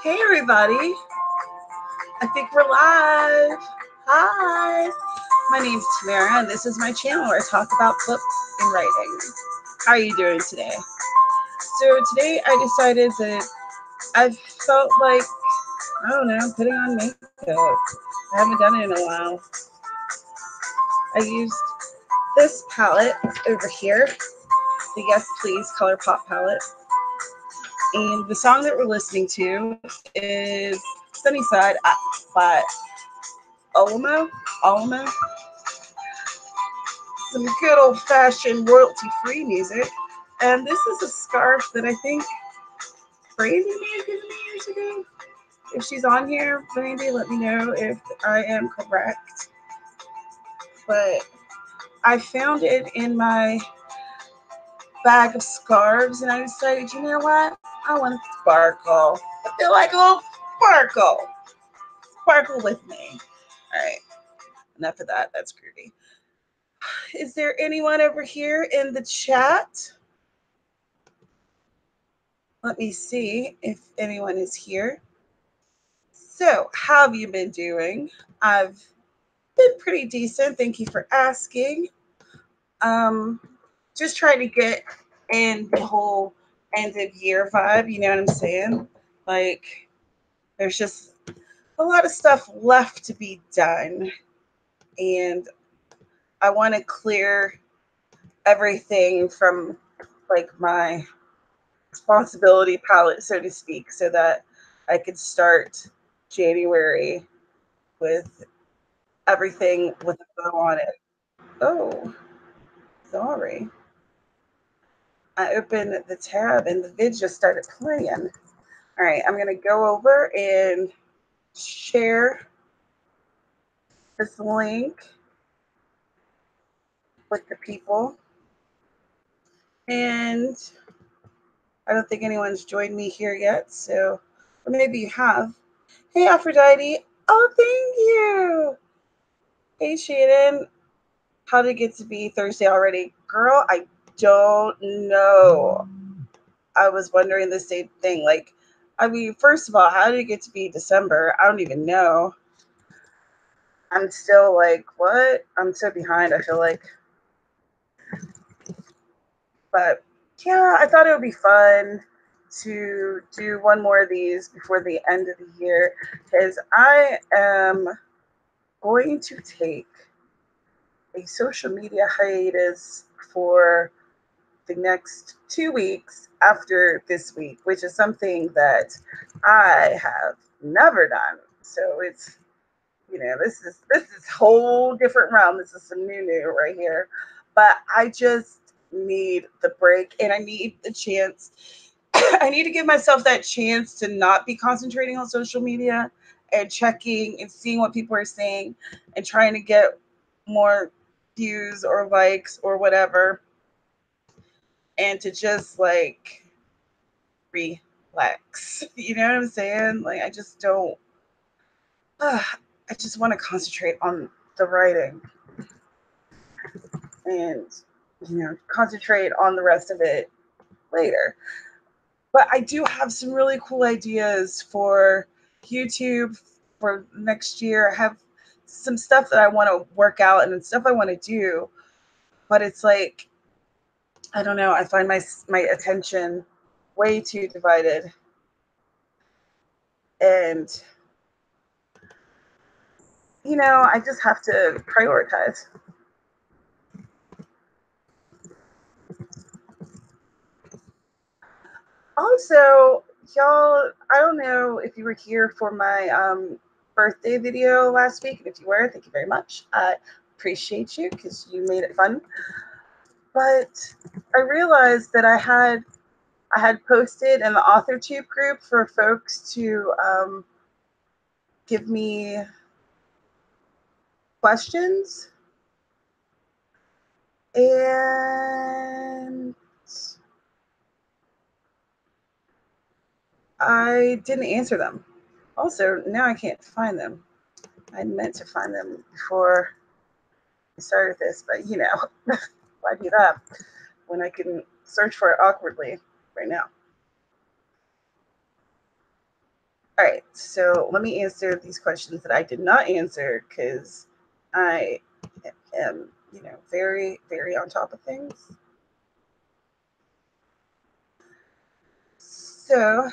Hey everybody, I think we're live. Hi, my name's Tamara and this is my channel where I talk about books and writing. How are you doing today? So today I decided that I felt like, I don't know, putting on makeup. I haven't done it in a while. I used this palette over here, the Yes Please Color Pop palette. And the song that we're listening to is Sunnyside by Alamo. Some good old-fashioned royalty-free music. And this is a scarf that I think Brandy may have given me years ago. If she's on here, Brandy, let me know if I am correct. But I found it in my bag of scarves, and I decided, you know what? I want to sparkle. I feel like a little sparkle. Sparkle with me. All right, enough of that. That's groovy. Is there anyone over here in the chat? Let me see if anyone is here. So, how have you been doing? I've been pretty decent. Thank you for asking. Um, just trying to get in the whole end of year vibe, you know what I'm saying? Like, there's just a lot of stuff left to be done. And I want to clear everything from like my responsibility palette, so to speak, so that I could start January with everything with a bow on it. Oh, sorry. I opened the tab and the vid just started playing. All right, I'm going to go over and share this link with the people. And I don't think anyone's joined me here yet, so or maybe you have. Hey, Aphrodite. Oh, thank you. Hey, Shannon. How did it get to be Thursday already? Girl, I don't know. I was wondering the same thing. Like, I mean, first of all, how did it get to be December? I don't even know. I'm still like, what? I'm so behind, I feel like. But yeah, I thought it would be fun to do one more of these before the end of the year because I am going to take a social media hiatus for the next 2 weeks after this week, which is something that I have never done. So it's, this is whole different realm. This is some new right here. But I just need the break and I need the chance. I need to give myself that chance to not be concentrating on social media and checking and seeing what people are saying and trying to get more views or likes or whatever, and to just like relax. You know what I'm saying? Like, I just don't, I just want to concentrate on the writing and, concentrate on the rest of it later. But I do have some really cool ideas for YouTube for next year. I have some stuff that I want to work out and stuff I want to do, but it's like, I don't know. I find my attention way too divided, and I just have to prioritize. Also, y'all, I don't know if you were here for my birthday video last week, and if you were, thank you very much. I appreciate you because you made it fun. But I realized that I had posted in the Authortube group for folks to give me questions, and I didn't answer them. Also, now I can't find them. I meant to find them before I started this, but why do that when I can search for it awkwardly right now? All right, so let me answer these questions that I did not answer because I am, very, very on top of things. So,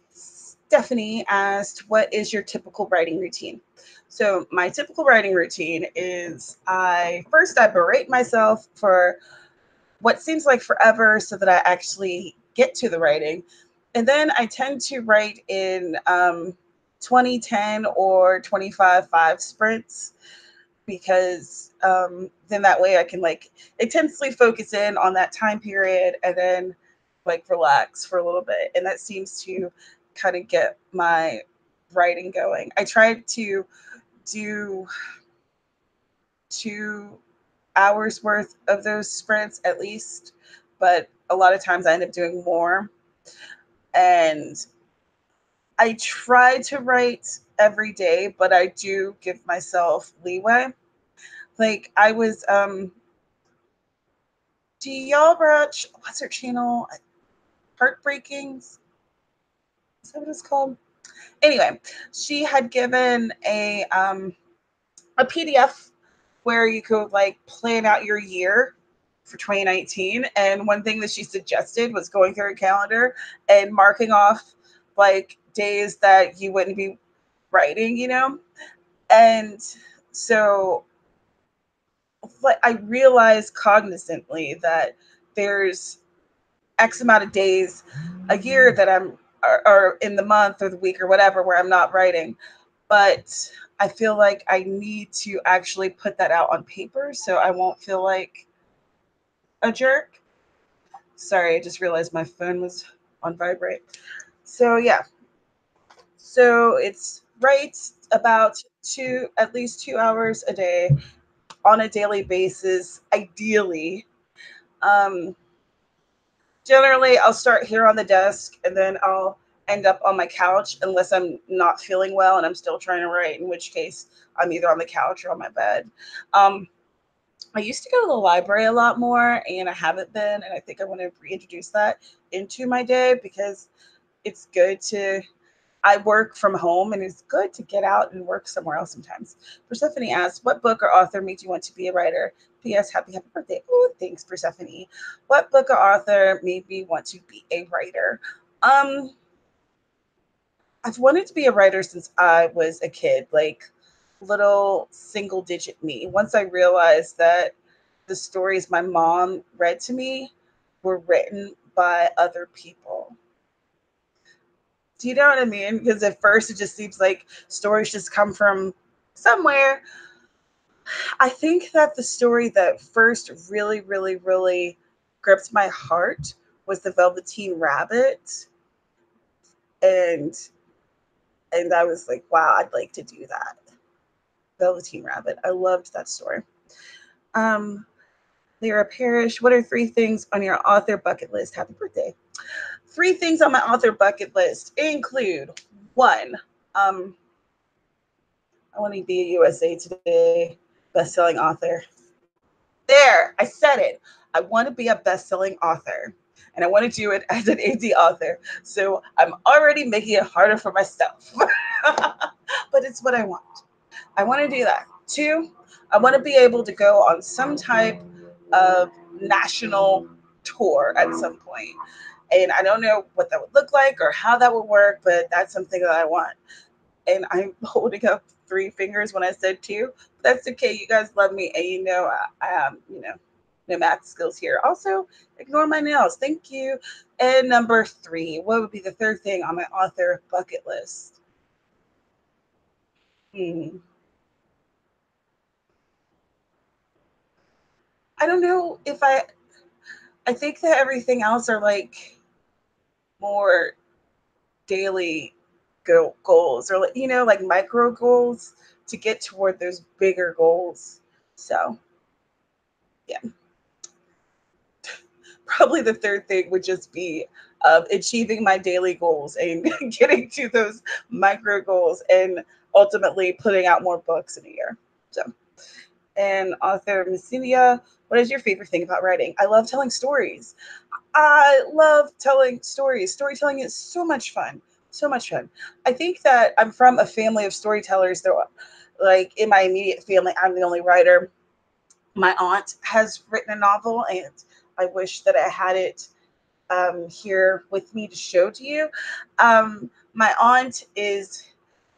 Stephanie asked, what is your typical writing routine? So, my typical writing routine is I berate myself for what seems like forever so that I actually get to the writing. And then I tend to write in 2010 or 25-5 sprints because then that way I can like intensely focus in on that time period and then like relax for a little bit. And that seems to kind of get my writing going. I tried to do 2 hours worth of those sprints at least, but a lot of times I end up doing more. And I try to write every day, but I do give myself leeway. Like I was do y'all watch what's her channel? Heartbreakings? Is that what it's called? Anyway, she had given a PDF where you could like plan out your year for 2019. And one thing that she suggested was going through a calendar and marking off like days that you wouldn't be writing. And so like I realized cognizantly that there's X amount of days a year that I'm or in the month or the week or whatever where I'm not writing. But I feel like I need to actually put that out on paper so I won't feel like a jerk. Sorry, I just realized my phone was on vibrate. So yeah. So it's right about at least 2 hours a day on a daily basis, ideally. Um, Generally, I'll start here on the desk and then I'll end up on my couch unless I'm not feeling well and I'm still trying to write, in which case I'm either on the couch or on my bed. Um, I used to go to the library a lot more and I haven't been, and I think I want to reintroduce that into my day because it's good to I work from home and it's good to get out and work somewhere else sometimes. Persephone asks, what book or author made you want to be a writer? P.S. Happy birthday. Oh, thanks, Persephone. What book or author made me want to be a writer? Um, I've wanted to be a writer since I was a kid, like little single digit me. Once I realized that the stories my mom read to me were written by other people. Do you know what I mean? Because at first it just seems like stories just come from somewhere. I think that the story that first really, really, really gripped my heart was the Velveteen Rabbit. And I was like, wow, I'd like to do that. Velveteen Rabbit. I loved that story. Um, Lyra Parrish, what are 3 things on your author bucket list? Happy birthday. 3 things on my author bucket list include one, I want to be a USA Today best-selling author. There, I said it. I want to be a best-selling author, and I want to do it as an indie author. So I'm already making it harder for myself, but it's what I want. I want to do that. 2, I want to be able to go on some type of national tour at some point. And I don't know what that would look like or how that would work, but that's something that I want. And I'm holding up 3 fingers when I said 2. But that's okay. You guys love me, and no math skills here. Also, ignore my nails. Thank you. And number 3, what would be the third thing on my author bucket list? Hmm. I don't know if I think that everything else are like more daily goals or like micro goals to get toward those bigger goals. So yeah, probably the third thing would just be achieving my daily goals and getting to those micro goals and ultimately putting out more books in a year. So, and author Messinia, what is your favorite thing about writing? I love telling stories. I love telling stories. Storytelling is so much fun. So much fun. I think that I'm from a family of storytellers. Though, like in my immediate family, I'm the only writer. My aunt has written a novel, and I wish that I had it here with me to show to you. My aunt is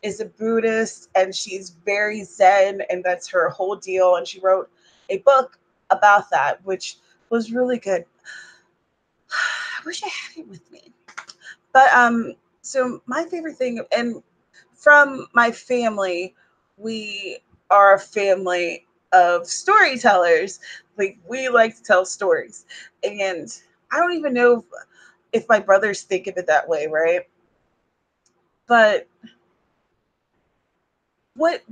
a Buddhist, and she's very Zen, and that's her whole deal. And she wrote a book about that, which was really good. I wish I had it with me. But so my favorite thing, and from my family, we are a family of storytellers. Like we like to tell stories, and I don't even know if my brothers think of it that way, right? But what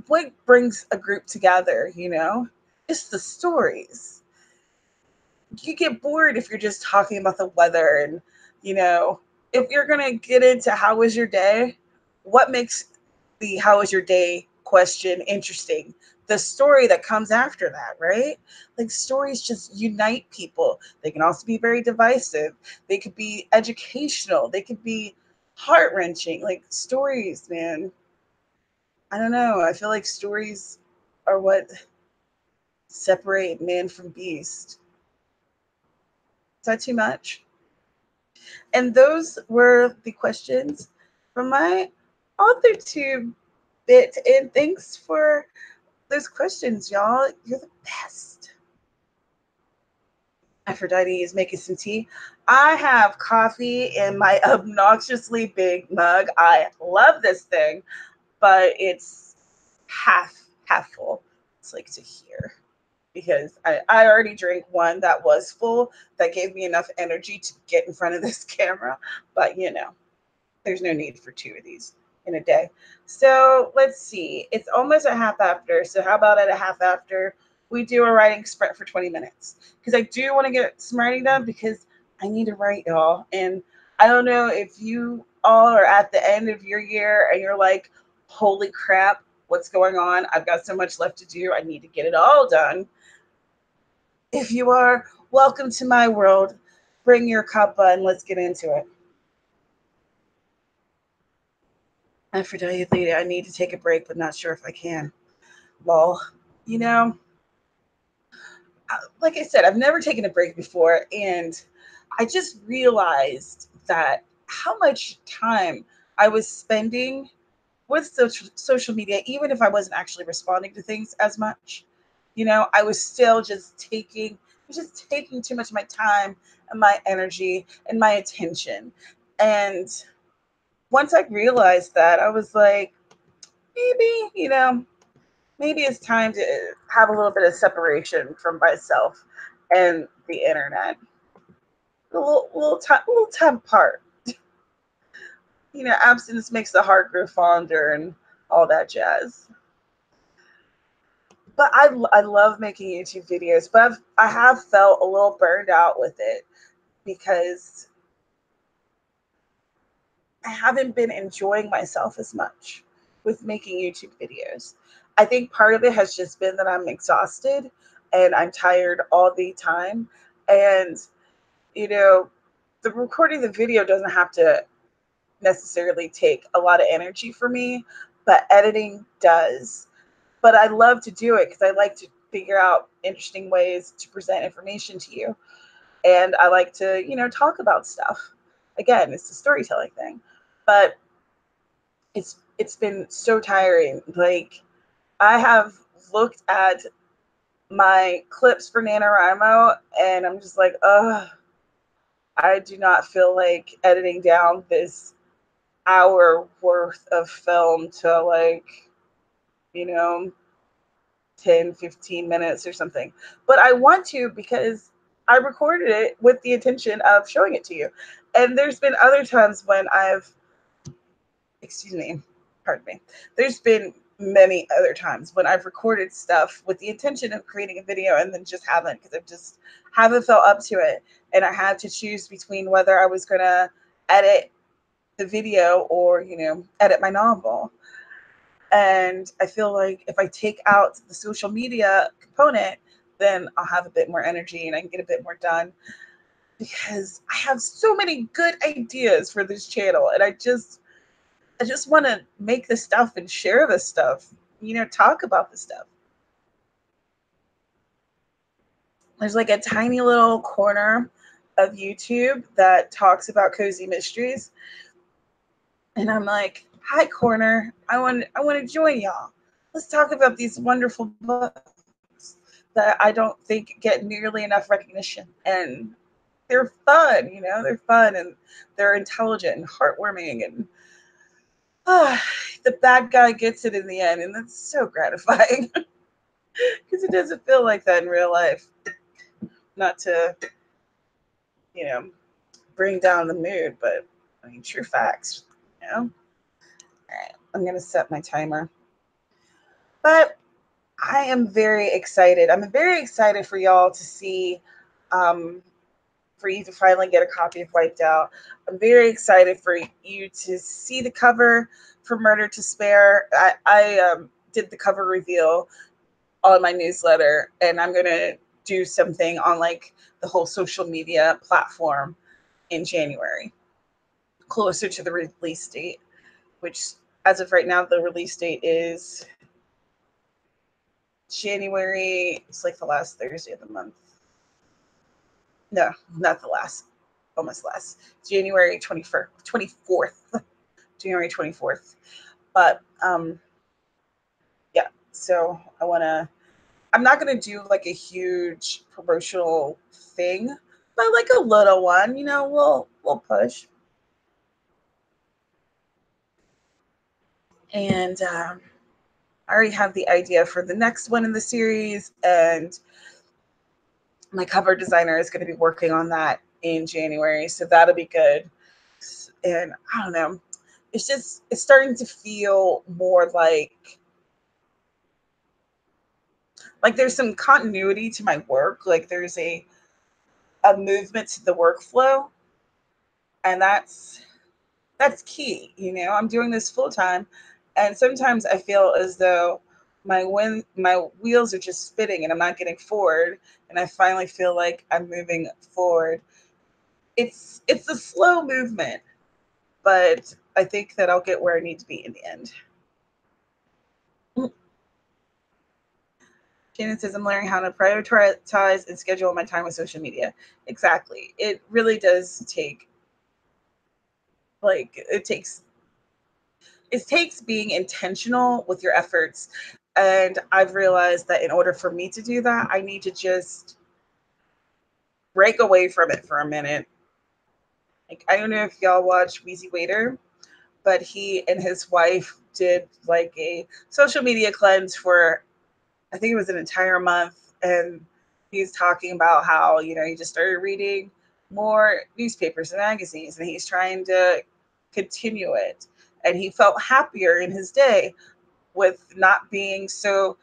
brings a group together, you know? It's the stories. You get bored if you're just talking about the weather and, you know, if you're going to get into how was your day, what makes the how was your day question interesting? The story that comes after that, right? Like stories just unite people. They can also be very divisive. They could be educational. They could be heart-wrenching. Like stories, man. I don't know. I feel like stories are what separate man from beast. Is that too much? And those were the questions from my Authortube bit. And thanks for those questions, y'all. You're the best. Aphrodite is making some tea. I have coffee in my obnoxiously big mug. I love this thing, but it's half full. It's like to here because I already drank one that was full that gave me enough energy to get in front of this camera. But you know, there's no need for two of these in a day. So let's see. It's almost a half after. So how about at a half after we do a writing sprint for 20 minutes? Because I do want to get some writing done because I need to write, y'all. And I don't know if you all are at the end of your year and you're like, holy crap, what's going on? I've got so much left to do. I need to get it all done. If you are, welcome to my world. Bring your cuppa and let's get into it. Aphrodite, I need to take a break, but not sure if I can. Lol. You know, like I said, I've never taken a break before, and I just realized that how much time I was spending with social media, even if I wasn't actually responding to things as much. You know, I was still just taking too much of my time and my energy and my attention. And once I realized that, I was like, maybe, you know, maybe it's time to have a little bit of separation from myself and the internet. A little time apart. You know, abstinence makes the heart grow fonder and all that jazz. But I love making YouTube videos, but I have felt a little burned out with it because I haven't been enjoying myself as much with making YouTube videos. I think part of it has just been that I'm exhausted and I'm tired all the time. And, you know, the recording the video doesn't have to necessarily take a lot of energy for me, but editing does. But I love to do it because I like to figure out interesting ways to present information to you. And I like to, you know, talk about stuff. Again, it's a storytelling thing. But it's been so tiring. Like I have looked at my clips for NaNoWriMo and I'm just like, I do not feel like editing down this hour worth of film to like, you know, 10, 15 minutes or something. But I want to because I recorded it with the intention of showing it to you. And there's been other times when excuse me, pardon me. There's been many other times when I've recorded stuff with the intention of creating a video and then just haven't because I just haven't felt up to it. And I had to choose between whether I was going to edit the video or, you know, edit my novel. And I feel like if I take out the social media component, then I'll have a bit more energy and I can get a bit more done because I have so many good ideas for this channel. And I just I just want to make the stuff and share the stuff, talk about the stuff. There's like a tiny little corner of YouTube that talks about cozy mysteries. And I'm like, hi corner, I want to join y'all. Let's talk about these wonderful books that I don't think get nearly enough recognition. And they're fun, they're fun and they're intelligent and heartwarming and the bad guy gets it in the end, and that's so gratifying because it doesn't feel like that in real life. Not to, you know, bring down the mood, but I mean, true facts, All right, I'm going to set my timer. But I am very excited. I'm very excited for y'all to see, for you to finally get a copy of Wiped Out. I'm very excited for you to see the cover for Murder to Spare. I did the cover reveal on my newsletter, and I'm going to do something on like the whole social media platform in January, closer to the release date, which as of right now, the release date is January. It's like the last Thursday of the month. No, not the last. Almost last. January 24th. January 24th. But yeah, so I'm not gonna do like a huge promotional thing, but like a little one, we'll push. And I already have the idea for the next one in the series, and my cover designer is going to be working on that in January, so that'll be good. And I don't know, it's starting to feel more like there's some continuity to my work, like there's a movement to the workflow, and that's key. I'm doing this full time, and sometimes I feel as though my wheels are just spinning and I'm not getting forward, and I finally feel like I'm moving forward. It's a slow movement, but I think that I'll get where I need to be in the end. Shannon says I'm learning how to prioritize and schedule my time with social media. Exactly. It really does take like it takes being intentional with your efforts. And I've realized that in order for me to do that, I need to just break away from it for a minute. Like, I don't know if y'all watch Wheezy Waiter, but he and his wife did like a social media cleanse for, I think it was an entire month. And he's talking about how, he just started reading more newspapers and magazines, and he's trying to continue it. And he felt happier in his day with not being so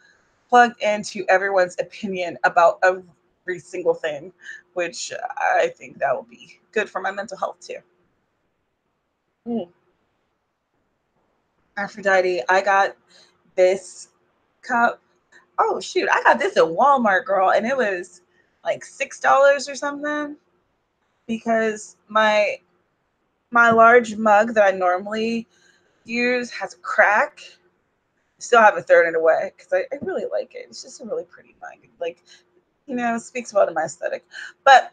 plugged into everyone's opinion about every single thing, which I think that will be good for my mental health too. Mm. Aphrodite, I got this cup. Oh shoot, I got this at Walmart, girl, and it was like $6 or something because my large mug that I normally use has a crack. Still haven't thrown it away because I really like it. It's just a really pretty mug. Like, speaks well to my aesthetic. But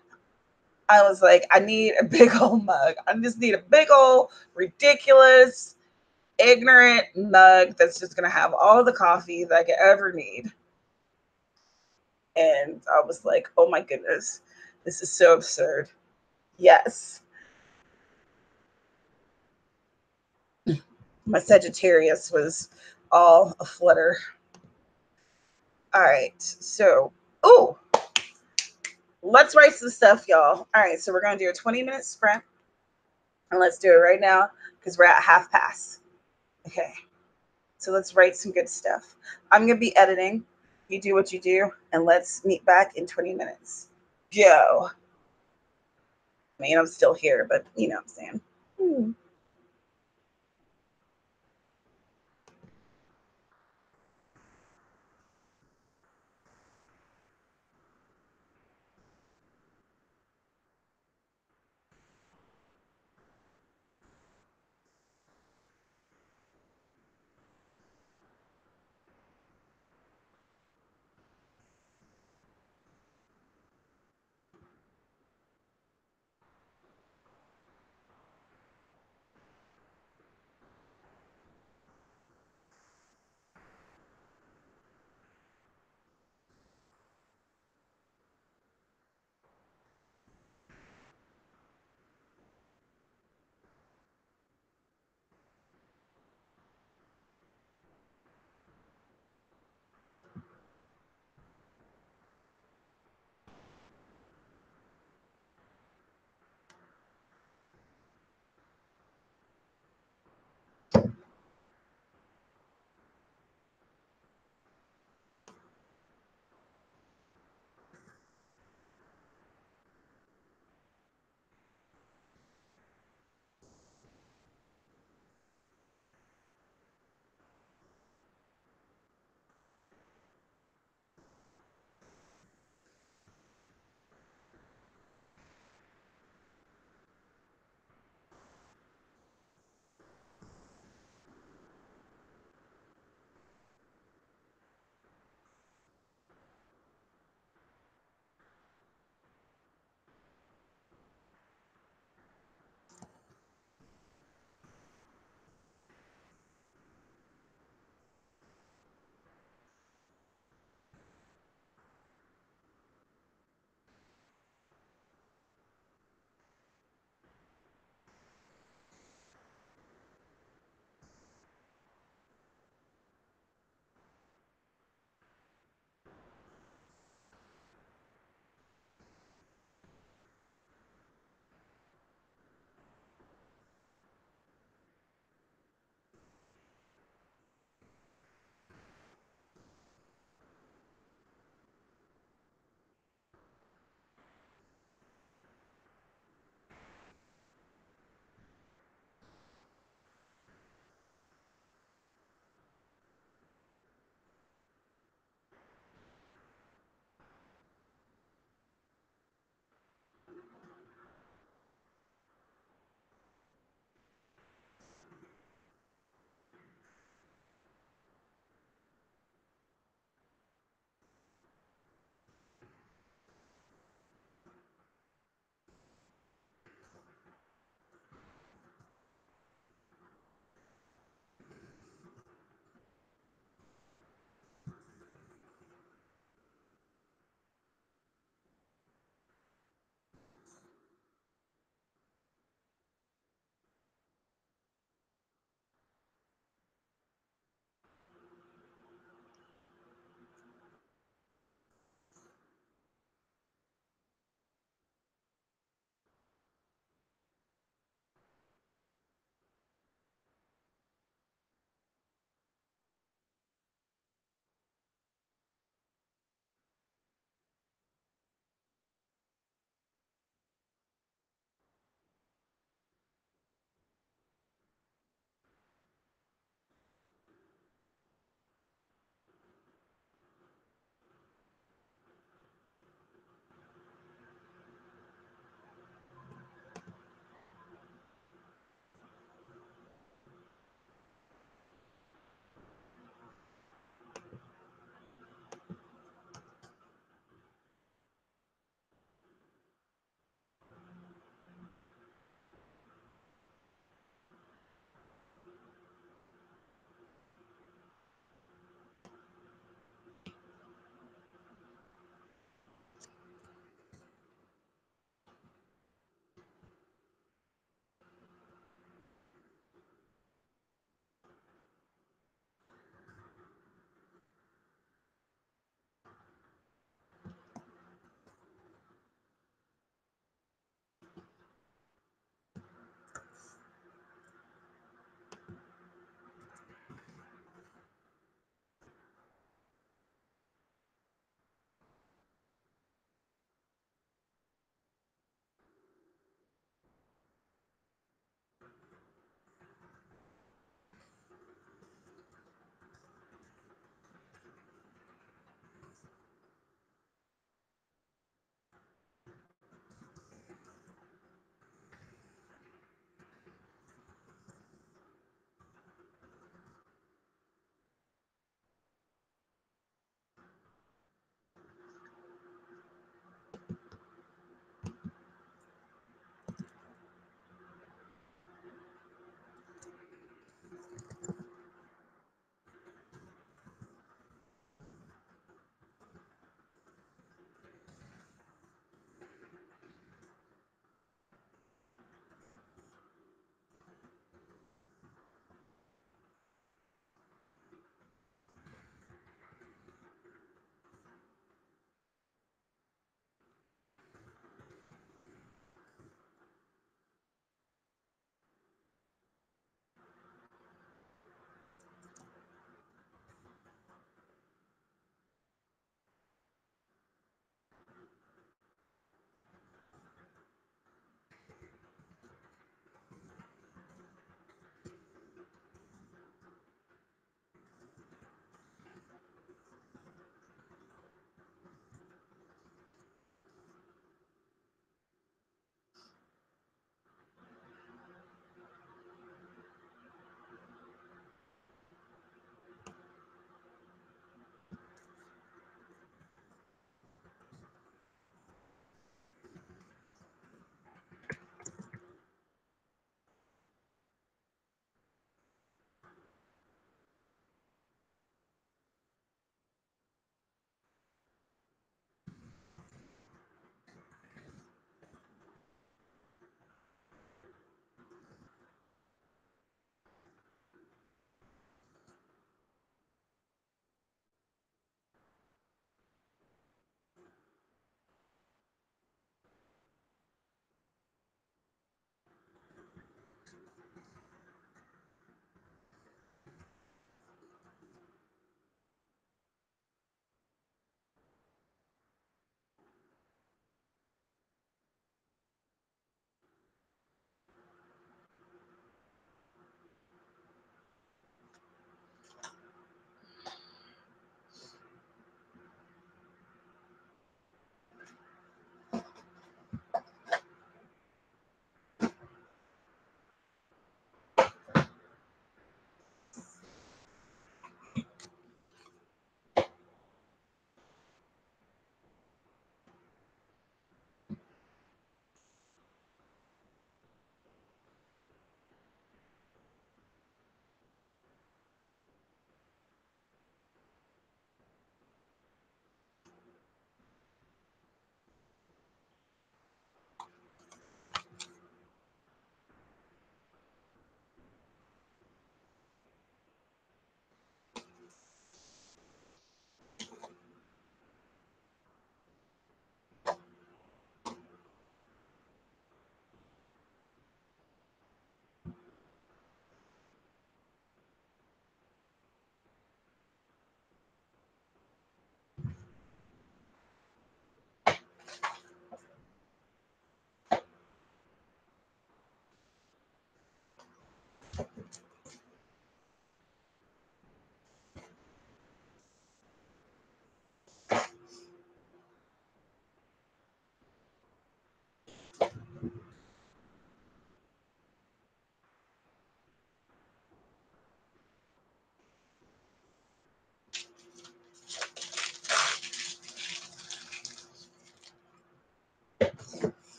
I was like, I need a big old mug. I just need a big old, ridiculous, ignorant mug that's just going to have all the coffee that I could ever need. And I was like, oh my goodness, this is so absurd. Yes. My Sagittarius was all a flutter. All right. So, oh, let's write some stuff, y'all. All right. So, we're going to do a 20-minute sprint. And let's do it right now because we're at half past. Okay. So, let's write some good stuff. I'm going to be editing. You do what you do. And let's meet back in 20 minutes. Go. I mean, I'm still here, but you know what I'm saying.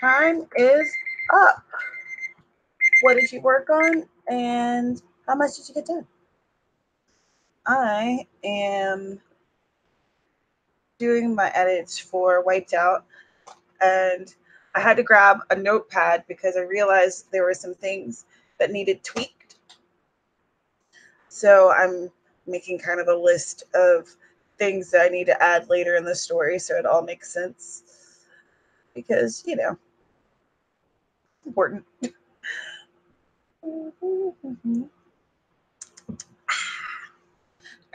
time is up. What did you work on and how much did you get done? I am doing my edits for Wiped Out, and I had to grab a notepad because I realized there were some things that needed tweaked. So I'm making kind of a list of things that I need to add later in the story so it all makes sense. Because, important. All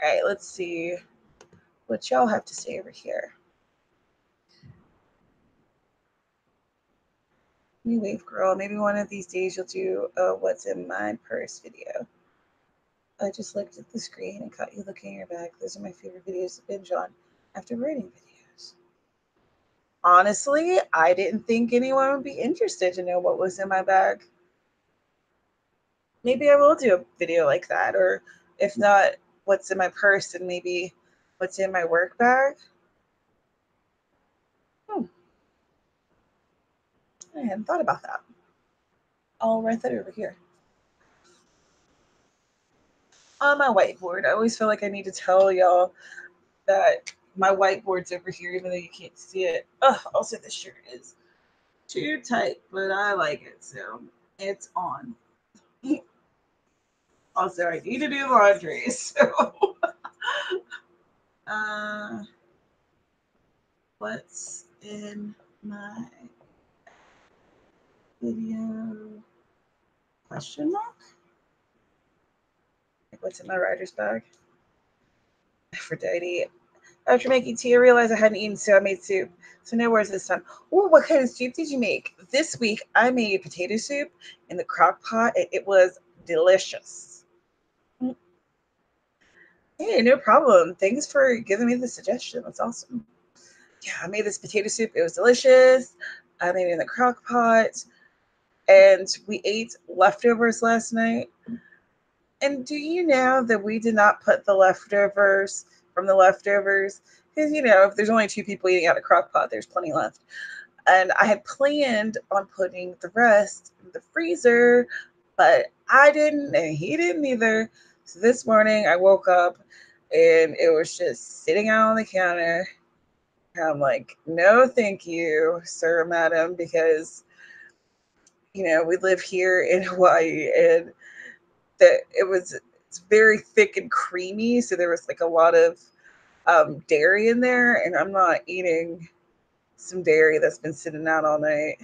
right, let's see what y'all have to say over here. New wave girl, maybe one of these days you'll do a what's in my purse video. I just looked at the screen and caught you looking in your bag. Those are my favorite videos to binge on after writing videos. Honestly, I didn't think anyone would be interested to know what was in my bag. Maybe I will do a video like that, or if not, what's in my purse and maybe what's in my work bag. I hadn't thought about that. I'll write that over here. On my whiteboard, I always feel like I need to tell y'all that my whiteboard's over here, even though you can't see it. Also, this shirt is too tight, but I like it, so it's on. Also, I need to do laundry, so what's in my video? Question mark? Like what's in my writer's bag? Aphrodite. After making tea, I realized I hadn't eaten, so I made soup. So no worries this time. Oh, what kind of soup did you make? This week, I made potato soup in the crock pot, and it was delicious. Hey, no problem. Thanks for giving me the suggestion. That's awesome. Yeah, I made this potato soup. It was delicious. I made it in the crock pot, and we ate leftovers last night. And do you know that we did not put the leftovers from the leftovers? Because, if there's only two people eating out of crock pot, there's plenty left. And I had planned on putting the rest in the freezer, but I didn't, and he didn't either. So this morning I woke up and it was just sitting out on the counter. And I'm like, no, thank you, sir, madam, because, we live here in Hawaii and that it's very thick and creamy. So there was like a lot of dairy in there, and I'm not eating some dairy that's been sitting out all night.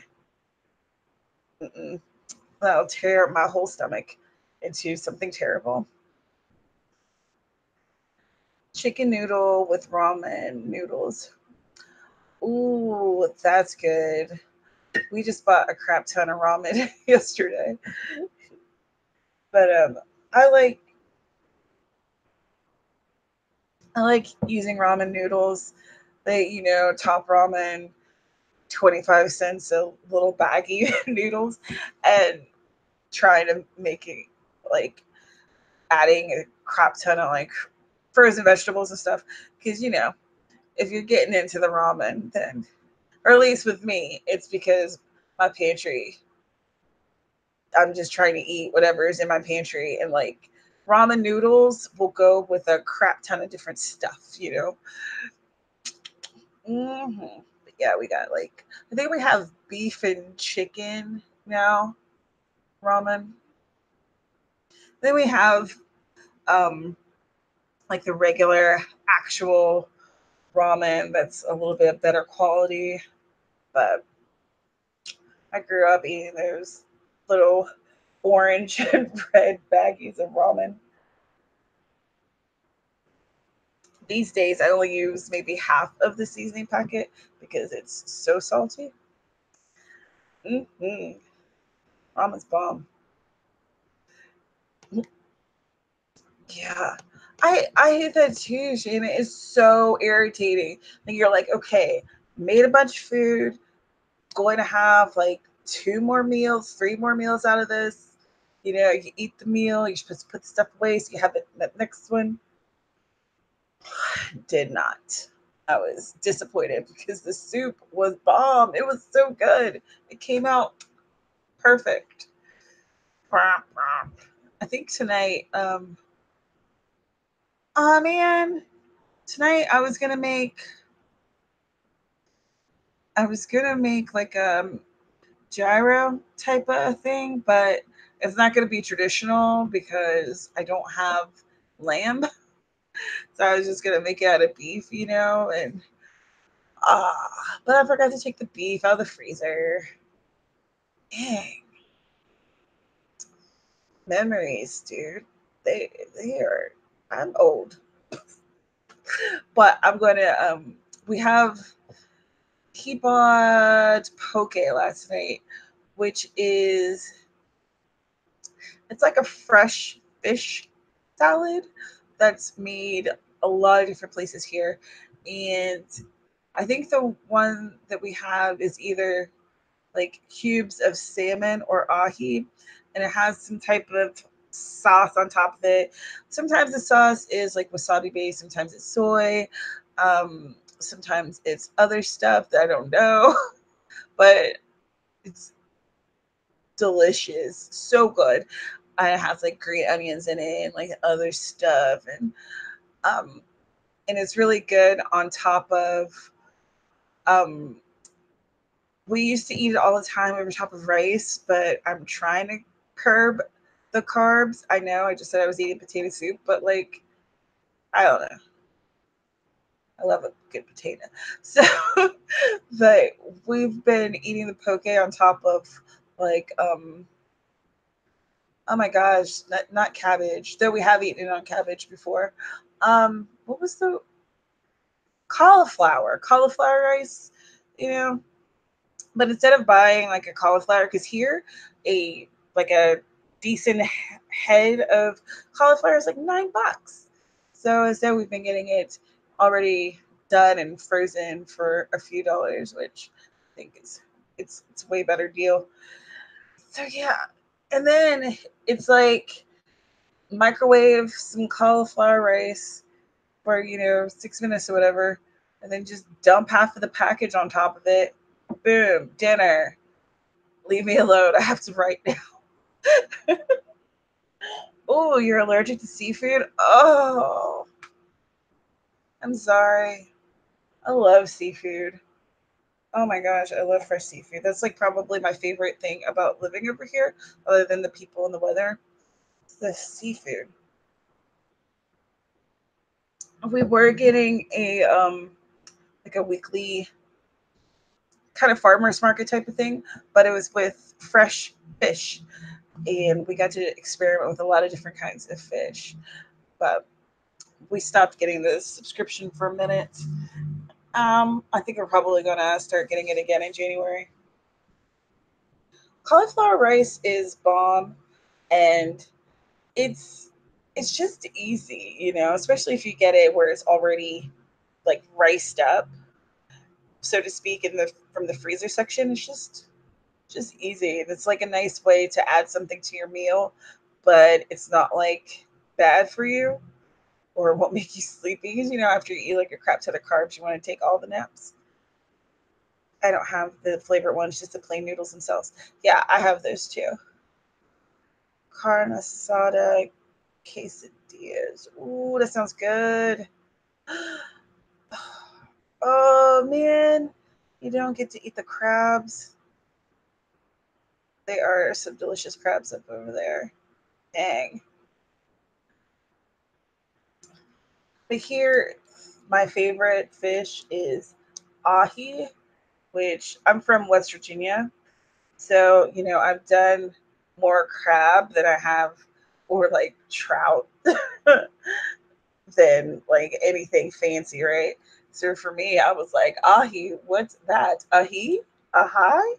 Mm-mm. That'll tear my whole stomach into something terrible. Chicken noodle with ramen noodles. Ooh, that's good. We just bought a crap ton of ramen yesterday. But I like I like using ramen noodles. They, top ramen, 25 cents a little baggy noodles, and trying to make it like adding a crap ton of like frozen vegetables and stuff. Because, if you're getting into the ramen, then, or at least with me, it's because my pantry, I'm just trying to eat whatever is in my pantry. And like ramen noodles will go with a crap ton of different stuff. But yeah, we got like, I think we have beef and chicken now, ramen. Then we have like the regular actual ramen that's a little bit better quality. But I grew up eating those little orange and red baggies of ramen. These days, I only use maybe half of the seasoning packet because it's so salty. Mm-hmm. Ramen's bomb. Yeah. I hate that too, Shana. It's so irritating. Like you're like, okay, made a bunch of food, going to have like 2 more meals, 3 more meals out of this. You eat the meal, you're supposed to put the stuff away so you have the next one. Did not. I was disappointed because the soup was bomb. It was so good. It came out perfect. I think tonight, oh man, tonight I was gonna make like a gyro type of thing, but it's not gonna be traditional because I don't have lamb. So I was just gonna make it out of beef, and but I forgot to take the beef out of the freezer. Dang, memories, dude. They are. I'm old, but I'm gonna. We have he bought poke last night, which is it's like a fresh fish salad that's made a lot of different places here, and I think the one that we have is either like cubes of salmon or ahi, and it has some type of sauce on top of it. Sometimes the sauce is like wasabi based, sometimes it's soy, sometimes it's other stuff that I don't know, but it's delicious, so good. And it has like green onions in it and like other stuff, um, and it's really good on top of um we used to eat it all the time over top of rice, but I'm trying to curb the carbs. I know I just said I was eating potato soup, but like, I don't know. I love a good potato. So, but we've been eating the poke on top of like, oh my gosh, not cabbage, though we have eaten it on cabbage before. What was the cauliflower rice, you know? But instead of buying like a cauliflower, because here a like a decent head of cauliflower is like $9. So instead, we've been getting it already done and frozen for a few dollars, which I think is it's a way better deal. So yeah, and then it's like microwave some cauliflower rice for 6 minutes or whatever, and then just dump half of the package on top of it. Boom, dinner. Leave me alone. I have to write now. Oh, you're allergic to seafood? Oh, I'm sorry. I love seafood. Oh my gosh, I love fresh seafood. That's like probably my favorite thing about living over here, other than the people and the weather. It's the seafood. We were getting a like a weekly kind of farmers market type of thing, but it was with fresh fish, and we got to experiment with a lot of different kinds of fish. But we stopped getting the subscription for a minute. I think we're probably gonna start getting it again in January. Cauliflower rice is bomb, and it's it's just easy, especially if you get it where it's already like riced up, so to speak, in the from the freezer section. It's just easy. It's like a nice way to add something to your meal, but it's not like bad for you or won't make you sleepy. Because after you eat like a crap ton of carbs, you want to take all the naps. I don't have the flavored ones, just the plain noodles themselves. Yeah, I have those too. Carne asada quesadillas. Ooh, that sounds good. Oh man, you don't get to eat the crabs. They are some delicious crabs up over there. Dang. But here, my favorite fish is ahi, which I'm from West Virginia. So, I've done more crab than I have, or like trout, than like anything fancy, right? So for me, I was like, ahi, what's that? Ahi? Ahai?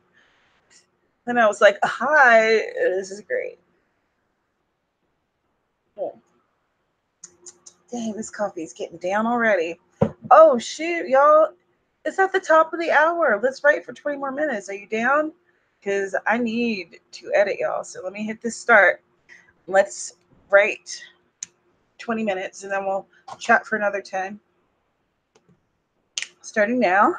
And I was like, ahai, this is great. Oh, dang, this coffee is getting down already. Oh, shoot, y'all. It's at the top of the hour. Let's write for 20 more minutes. Are you down? Because I need to edit, y'all. So let me hit this start. Let's write 20 minutes and then we'll chat for another 10. starting now.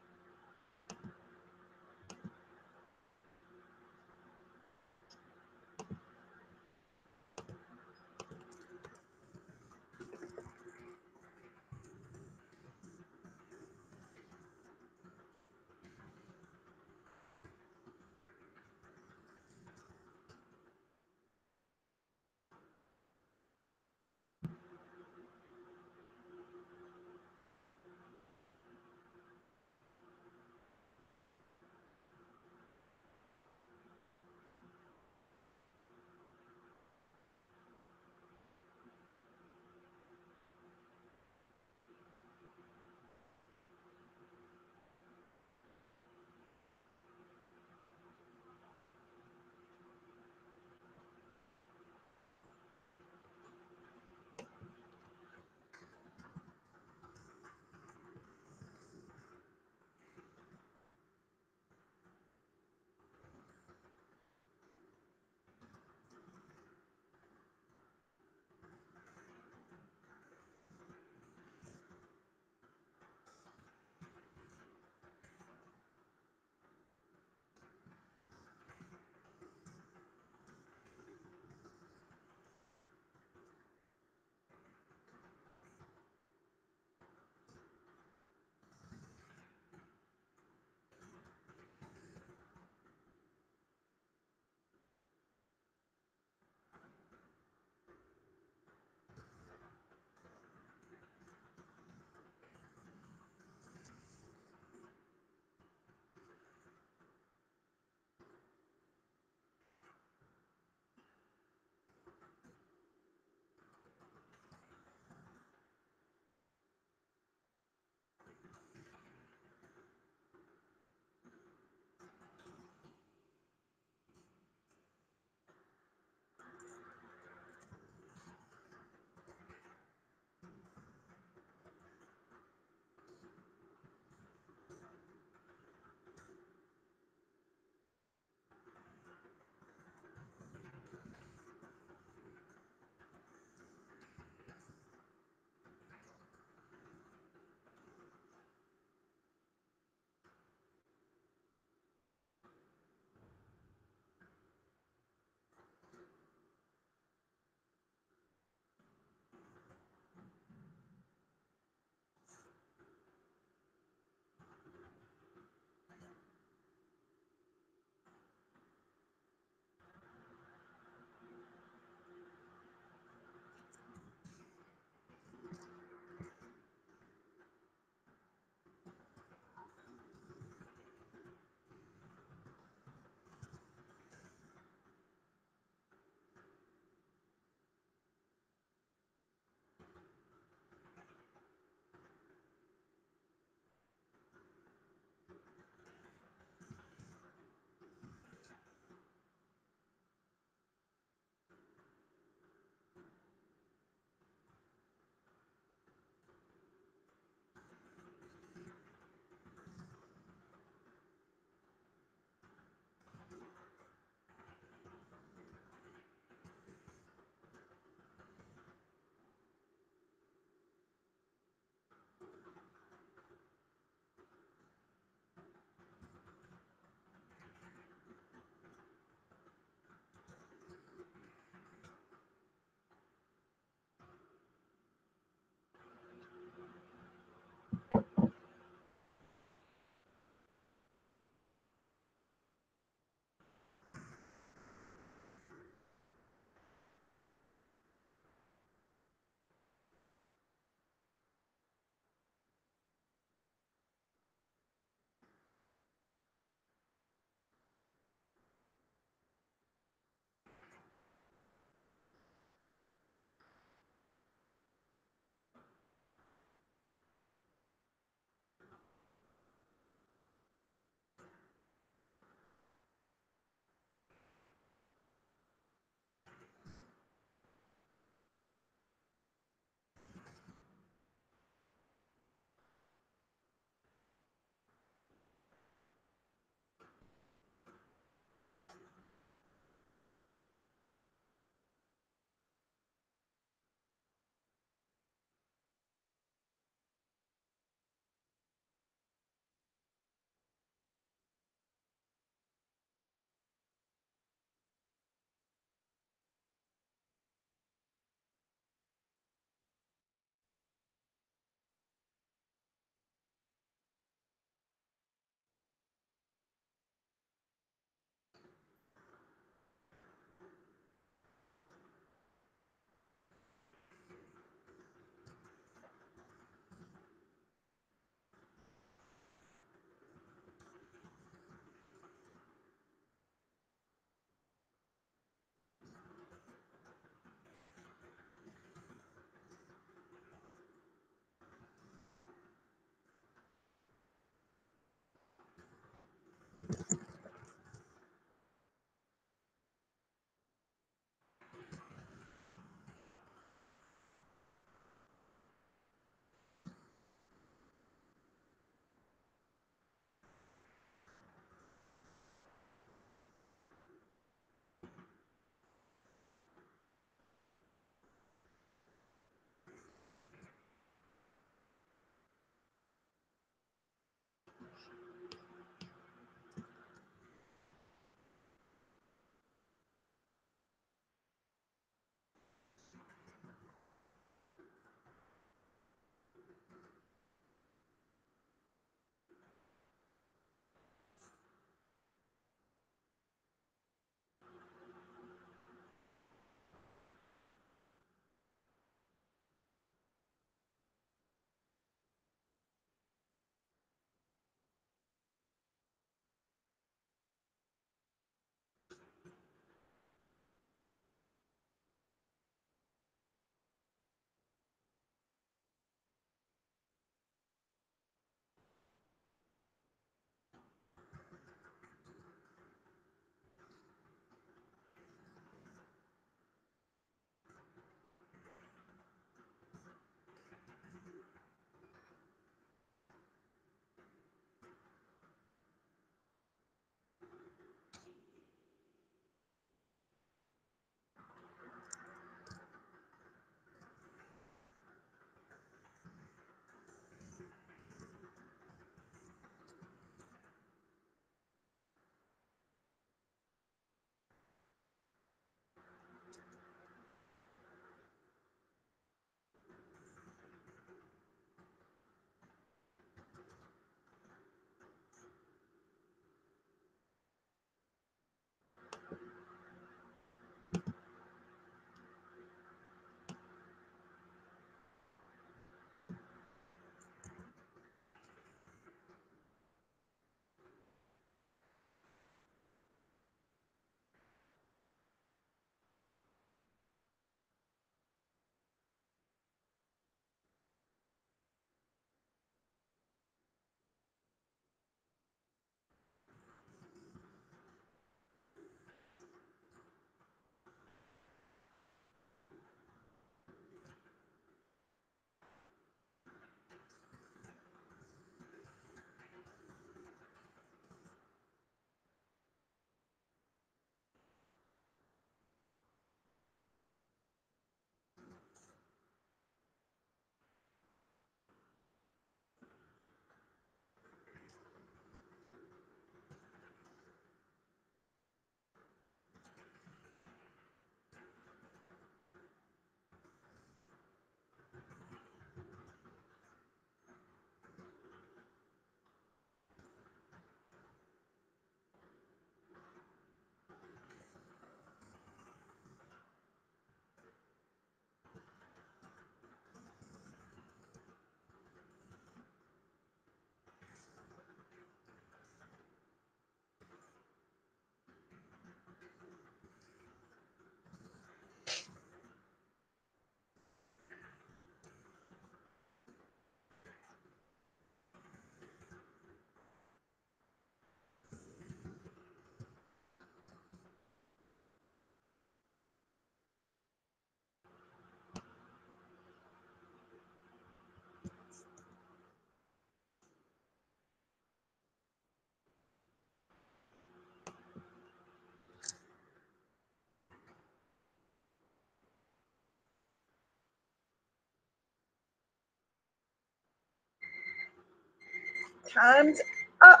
Time's up.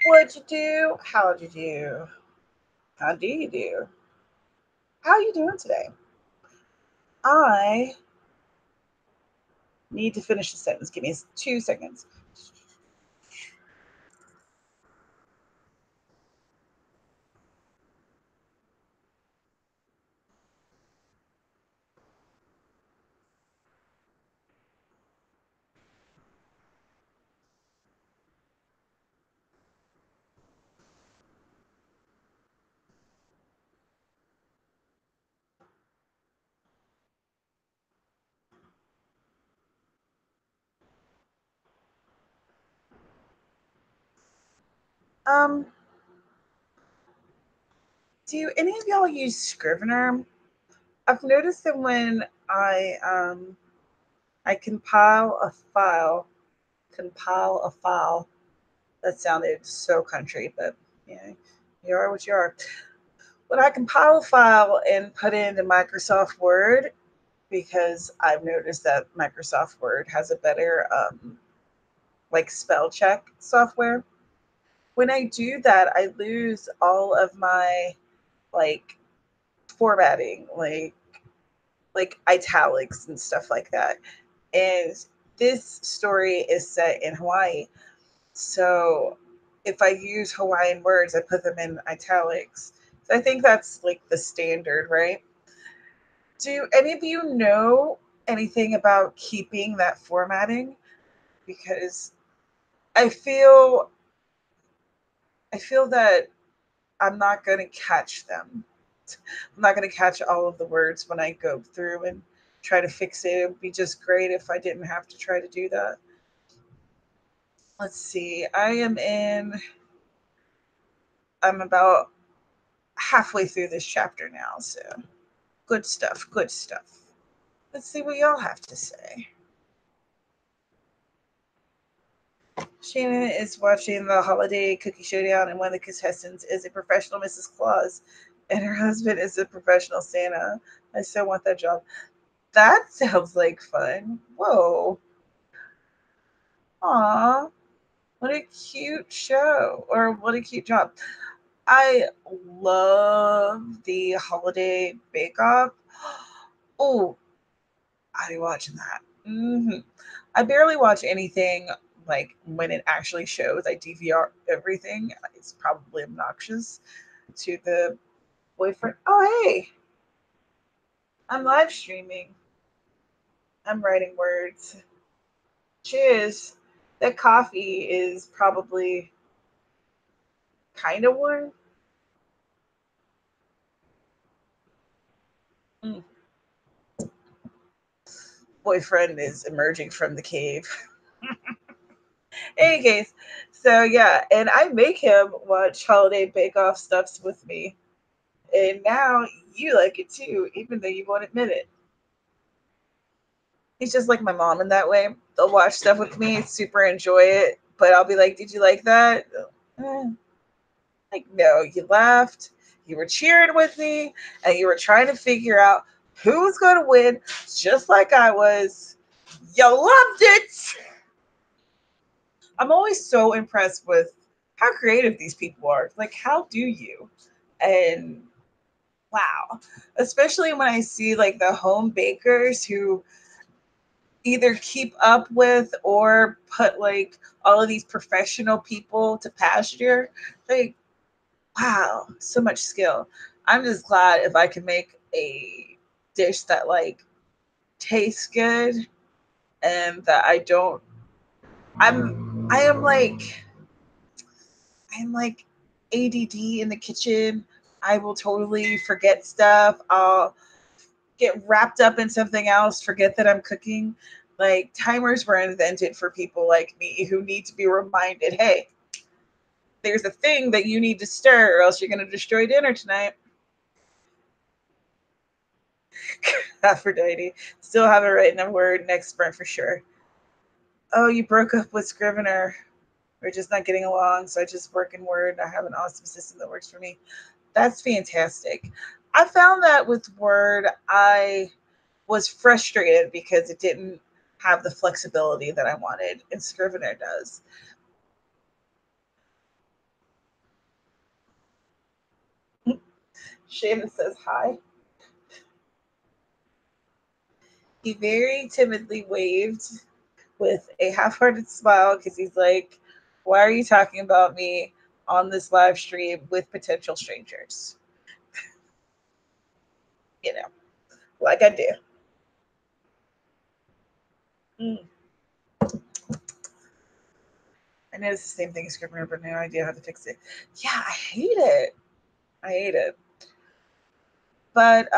What'd you do? How'd you do? How do you do? How are you doing today? I need to finish the sentence. Give me 2 seconds. Um, do any of y'all use Scrivener? I've noticed that when I compile a file. That sounded so country, but yeah, you are what you are. When I compile a file and put it into Microsoft Word, because I've noticed that Microsoft Word has a better like spell check software. When I do that, I lose all of my like formatting, like italics and stuff like that. And this story is set in Hawaii. So if I use Hawaiian words, I put them in italics. So I think that's like the standard, right? Do any of you know anything about keeping that formatting? Because I feel I feel that I'm not going to catch them. I'm not going to catch all of the words when I go through and try to fix it. It would be just great if I didn't have to try to do that. Let's see. I'm about halfway through this chapter now, so good stuff, good stuff. Let's see what y'all have to say. Shannon is watching the holiday cookie showdown, and one of the contestants is a professional Mrs. Claus, and her husband is a professional Santa. I so want that job. That sounds like fun. Whoa. Aw. What a cute show, or what a cute job. I love the holiday bake off. Oh, I'll be watching that. I barely watch anything like when it actually shows. I DVR everything. It's probably obnoxious to the boyfriend. Oh, hey, I'm live streaming. I'm writing words. Cheers. That coffee is probably kind of warm. Mm. Boyfriend is emerging from the cave. Any case, so yeah, and I make him watch Holiday Bake Off stuffs with me. And now you like it too, even though you won't admit it. He's just like my mom in that way. They'll watch stuff with me, super enjoy it, but I'll be like, "Did you like that?" Like, no, you laughed, you were cheering with me, and you were trying to figure out who's going to win, just like I was. You loved it. I'm always so impressed with how creative these people are. Like, how do you? And wow, especially when I see like the home bakers who either keep up with or put like all of these professional people to pasture. Like, wow, so much skill. I'm just glad if I can make a dish that like tastes good and that I am like I'm like ADD in the kitchen. I will totally forget stuff. I'll get wrapped up in something else, forget that I'm cooking. Like timers were invented for people like me who need to be reminded, hey, there's a thing that you need to stir or else you're going to destroy dinner tonight. Aphrodite. Still haven't written a word next sprint for sure. Oh, you broke up with Scrivener. We're just not getting along, so I just work in Word. I have an awesome system that works for me. That's fantastic. I found that with Word, I was frustrated because it didn't have the flexibility that I wanted, and Scrivener does. Shannon says hi. He very timidly waved with a half-hearted smile because he's like, "Why are you talking about me on this live stream with potential strangers?" You know, like I do. Mm. I know it's the same thing as Scrivener, but no idea how to fix it. Yeah, I hate it. I hate it. But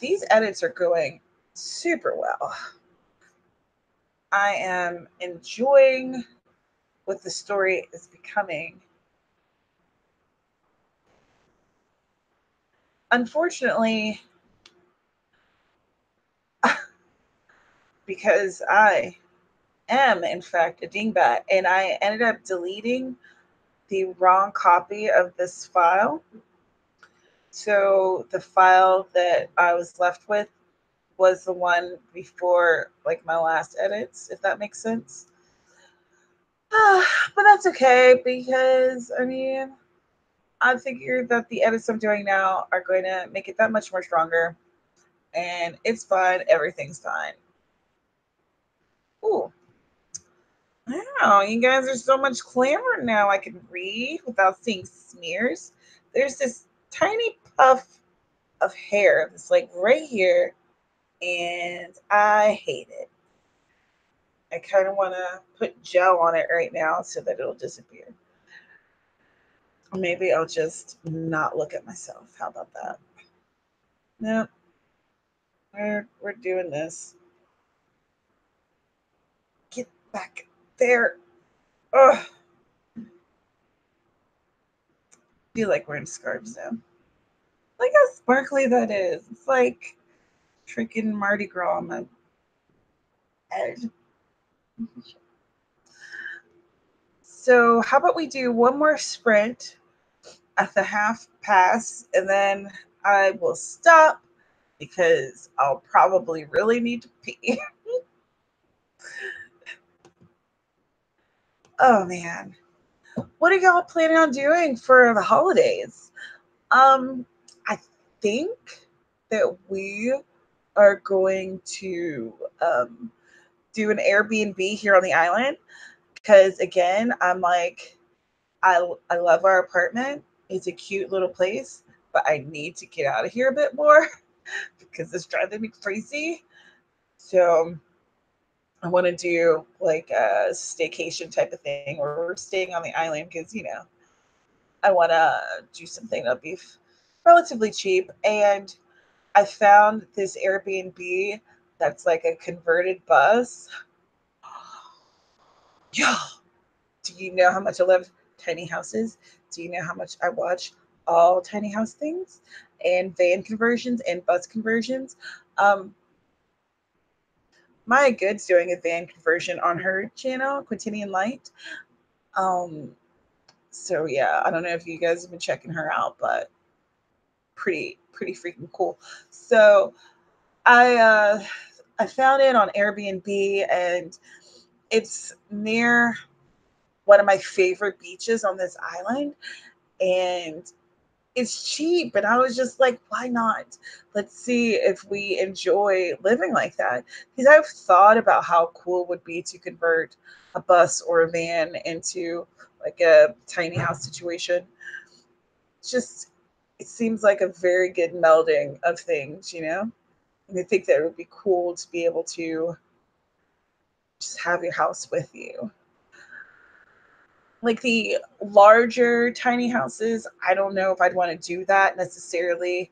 these edits are going super well. I am enjoying what the story is becoming. Unfortunately, because I am, in fact, a dingbat, and I ended up deleting the wrong copy of this file. So the file that I was left with was the one before like my last edits, if that makes sense. But that's okay because I mean, I figured that the edits I'm doing now are going to make it that much more stronger, and it's fine. Everything's fine. Ooh, wow, you guys are so much clearer now. I can read without seeing smears. There's this tiny puff of hair that's like right here, and I hate it. I kind of want to put gel on it right now so that it'll disappear. Maybe I'll just not look at myself. How about that? No, we're doing this. Get back there. Ugh. I feel like wearing scarves now. Look how sparkly that is. It's like freaking Mardi Gras on my head. So, how about we do one more sprint at the half pass and then I will stop because I'll probably really need to pee. Oh man. What are y'all planning on doing for the holidays? I think that we are going to do an Airbnb here on the island because again, I'm like I love our apartment. It's a cute little place, but I need to get out of here a bit more because it's driving me crazy. So I want to do like a staycation type of thing where we're staying on the island because I want to do something that'll be relatively cheap. And I found this Airbnb that's like a converted bus. Yeah. Do you know how much I love tiny houses? Do you know how much I watch all tiny house things and van conversions and bus conversions? Um, Maya Good's doing a van conversion on her channel, Quintinian Light. Um, so yeah, I don't know if you guys have been checking her out, but pretty freaking cool. So I found it on Airbnb and it's near one of my favorite beaches on this island and it's cheap and I was just like why not, let's see if we enjoy living like that because I've thought about how cool it would be to convert a bus or a van into like a tiny house situation. It's just it seems like a very good melding of things, and I think that it would be cool to be able to just have your house with you. Like the larger tiny houses, I don't know if I'd want to do that necessarily.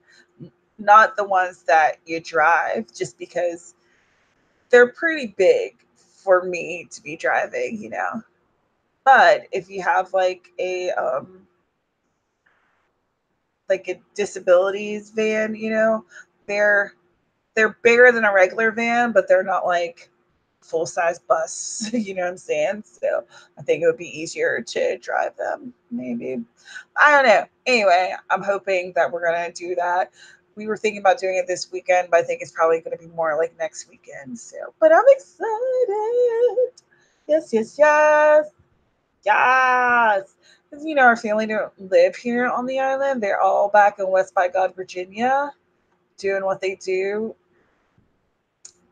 Not the ones that you drive, just because they're pretty big for me to be driving. But if you have like a disabilities van, they're they're bigger than a regular van, but they're not like full size bus. You know what I'm saying? So I think it would be easier to drive them. Maybe I don't know. Anyway, I'm hoping that we're gonna do that. we were thinking about doing it this weekend, but I think it's probably going to be more like next weekend. So, but I'm excited. Yes, yes, yes, yes. Because our family don't live here on the island. They're all back in West by God, Virginia, doing what they do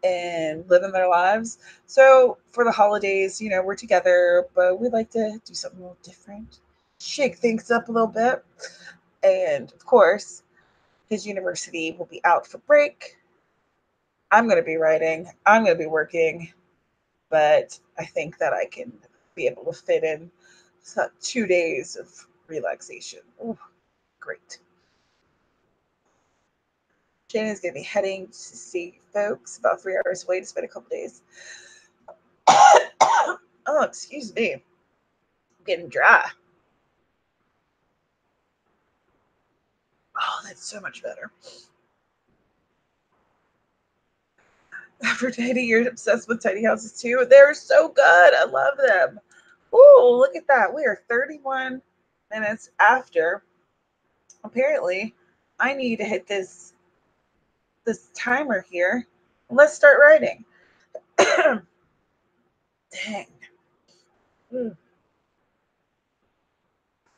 and living their lives. So for the holidays, we're together, but we'd like to do something a little different, shake things up a little bit. And of course, his university will be out for break. I'm going to be writing, I'm going to be working, but I think that I can be able to fit in 2 days of relaxation. Ooh, great. Shannon's going to be heading to see folks about 3 hours away to spend a couple days. Oh, excuse me. I'm getting dry. Oh, that's so much better. Aphrodite, you're obsessed with tiny houses too. They're so good. I love them. Oh, look at that. We are 31 minutes after. Apparently, I need to hit this timer here. Let's start writing. Dang. Mm.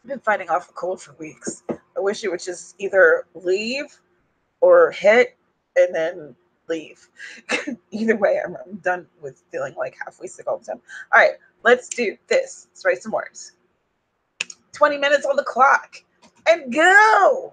I've been fighting off a cold for weeks. I wish it would just either leave or hit and then leave. Either way, I'm done with feeling like halfway sick all the time. All right, let's do this. Let's write some words. 20 minutes on the clock and go.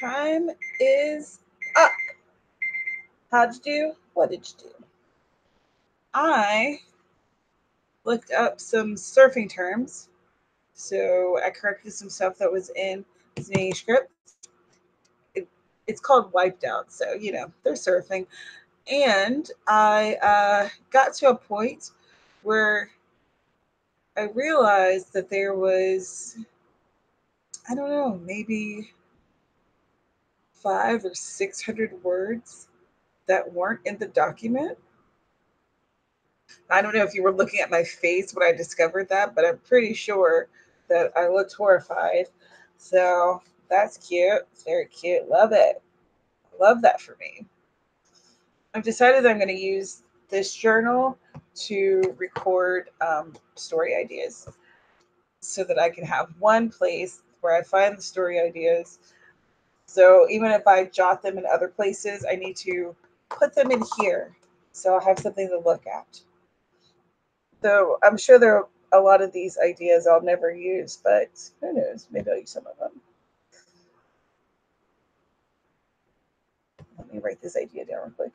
time is up. How'd you do? What did you do? I looked up some surfing terms. So I corrected some stuff that was in his manuscript. It, it's called wiped out. So, they're surfing. And I got to a point where I realized that there was, I don't know, maybe 500 or 600 words that weren't in the document. I don't know if you were looking at my face when I discovered that, but I'm pretty sure that I looked horrified. So that's cute. Very cute. Love it. Love that for me. I've decided that I'm going to use this journal to record story ideas so that I can have one place where I find the story ideas. So even if I jot them in other places, I need to put them in here so I'll have something to look at. Though I'm sure there are a lot of these ideas I'll never use, but who knows? Maybe I'll use some of them. Let me write this idea down real quick.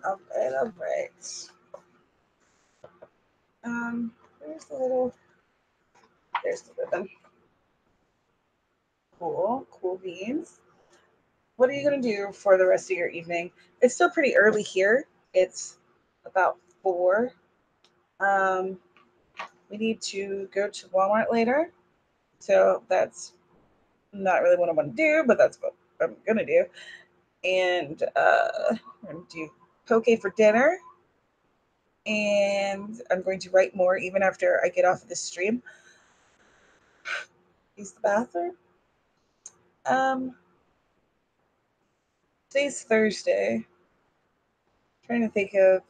All right, all right. Where's the little? There's the ribbon. Cool, cool beans. What are you gonna do for the rest of your evening? It's still pretty early here. It's about 4. Um, we need to go to Walmart later, so that's not really what I want to do, but that's what I'm gonna do. And we're gonna do poke for dinner, and I'm going to write more even after I get off of this stream. Use the bathroom. Um, Today's Thursday. Trying to think of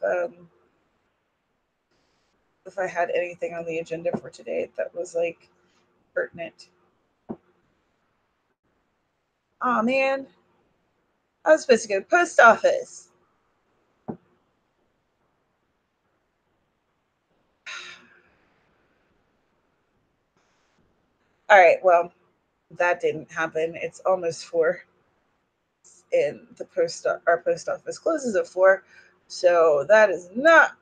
if I had anything on the agenda for today that was like pertinent. Oh man, I was supposed to go to the post office. All right, well, that didn't happen. It's almost 4, and our post office closes at 4, so that is not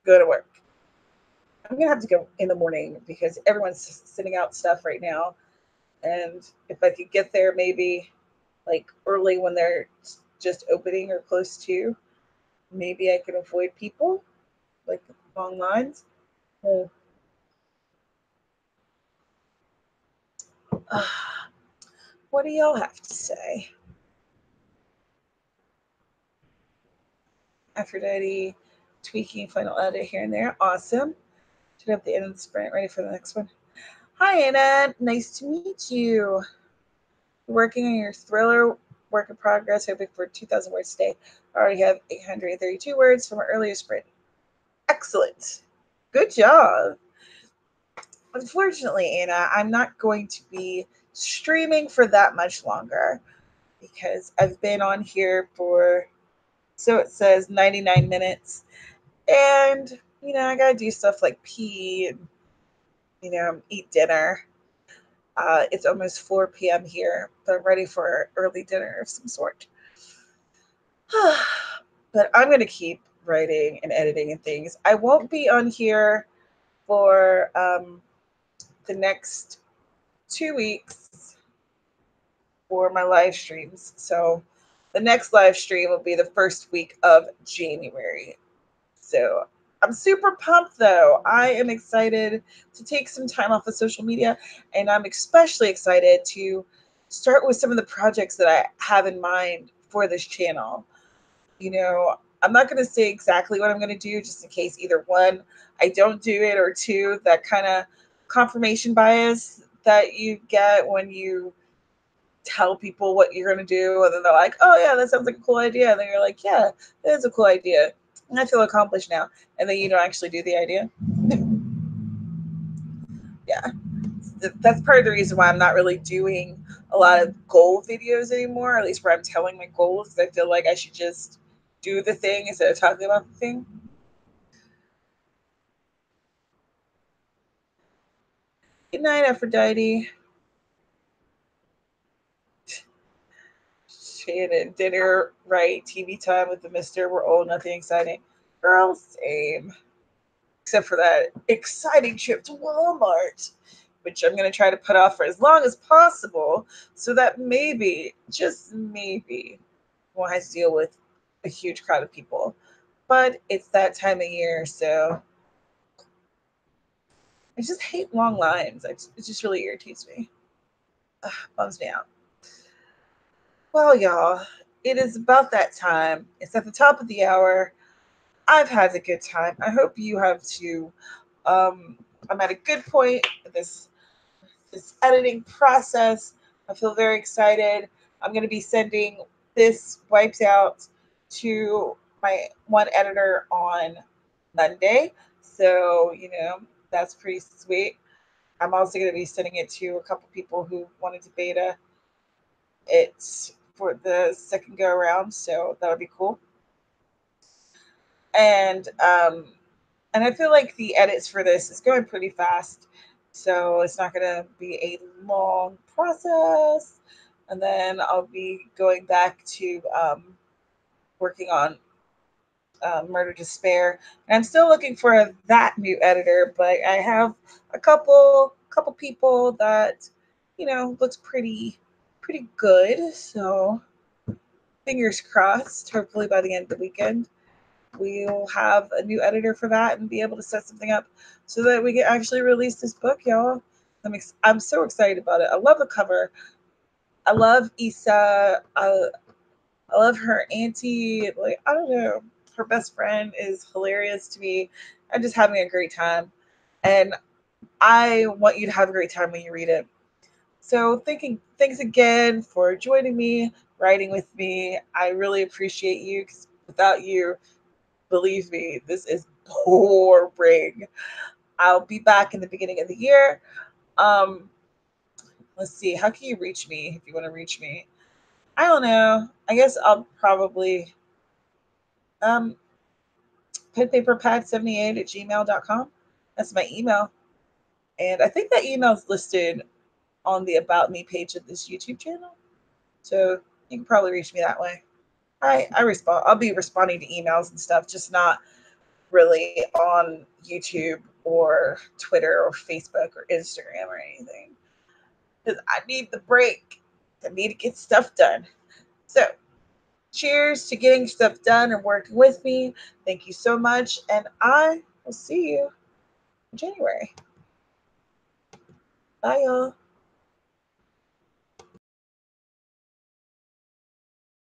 going to work. I'm gonna have to go in the morning because everyone's sending out stuff right now, and if I could get there maybe like early when they're just opening or close to, maybe I can avoid people like long lines. Well, what do y'all have to say? Aphrodite tweaking final edit here and there. Awesome. Should have the end of the sprint ready for the next one. Hi, Anna. Nice to meet you. Working on your thriller work in progress, hoping for 2,000 words today. I already have 832 words from our earlier sprint. Excellent. Good job. Unfortunately, Anna, I'm not going to be streaming for that much longer because I've been on here for, so it says 99 minutes. And, I got to do stuff like pee and, eat dinner. It's almost 4 p.m. here, but I'm ready for early dinner of some sort. But I'm going to keep writing and editing and things. I won't be on here for the next 2 weeks for my live streams. So the next live stream will be the first week of January. So I'm super pumped though. I am excited to take some time off of social media, and I'm especially excited to start with some of the projects that I have in mind for this channel. I'm not going to say exactly what I'm going to do just in case either one, I don't do it, or two, that kind of confirmation bias that you get when you tell people what you're going to do, and then they're like, oh yeah, that sounds like a cool idea, and then you're like, yeah, that is a cool idea, and I feel accomplished now, and then you don't actually do the idea. Yeah, that's part of the reason why I'm not really doing a lot of goal videos anymore, at least where I'm telling my goals, because I feel like I should just do the thing instead of talking about the thing. Good night, Aphrodite. Shannon, dinner, right? TV time with the mister. We're old, nothing exciting. Girl, same. Except for that exciting trip to Walmart, which I'm going to try to put off for as long as possible so that maybe, just maybe, won't have to deal with a huge crowd of people. But it's that time of year, so I just hate long lines. It just really irritates me. Ugh, bums me out. Well, y'all, it is about that time. It's at the top of the hour. I've had a good time. I hope you have too. Um, I'm at a good point with this editing process. I feel very excited. I'm going to be sending this wiped out to my one editor on Monday. So, that's pretty sweet. I'm also going to be sending it to a couple people who wanted to beta it for the second go around. So that would be cool. And I feel like the edits for this is going pretty fast, so it's not going to be a long process. And then I'll be going back to working on Murder Despair, and I'm still looking for that new editor. But I have a couple people that looks pretty good. So fingers crossed. Hopefully by the end of the weekend we'll have a new editor for that and be able to set something up so that we can actually release this book, y'all. I'm so excited about it. I love the cover. I love Issa. I love her auntie. Like, I don't know. Her best friend is hilarious to me. I'm just having a great time. And I want you to have a great time when you read it. So thanks again for joining me, writing with me. I really appreciate you, because without you, believe me, this is boring. I'll be back in the beginning of the year. Um, let's see. How can you reach me if you want to reach me? I don't know. I guess I'll probably um, penpaperpad78 at gmail.com. That's my email. And I think that email is listed on the About Me page of this YouTube channel. So you can probably reach me that way. I respond. I'll be responding to emails and stuff, just not really on YouTube or Twitter or Facebook or Instagram or anything. Because I need the break. I need to get stuff done. So, cheers to getting stuff done and working with me. Thank you so much. And I will see you in January. Bye, y'all.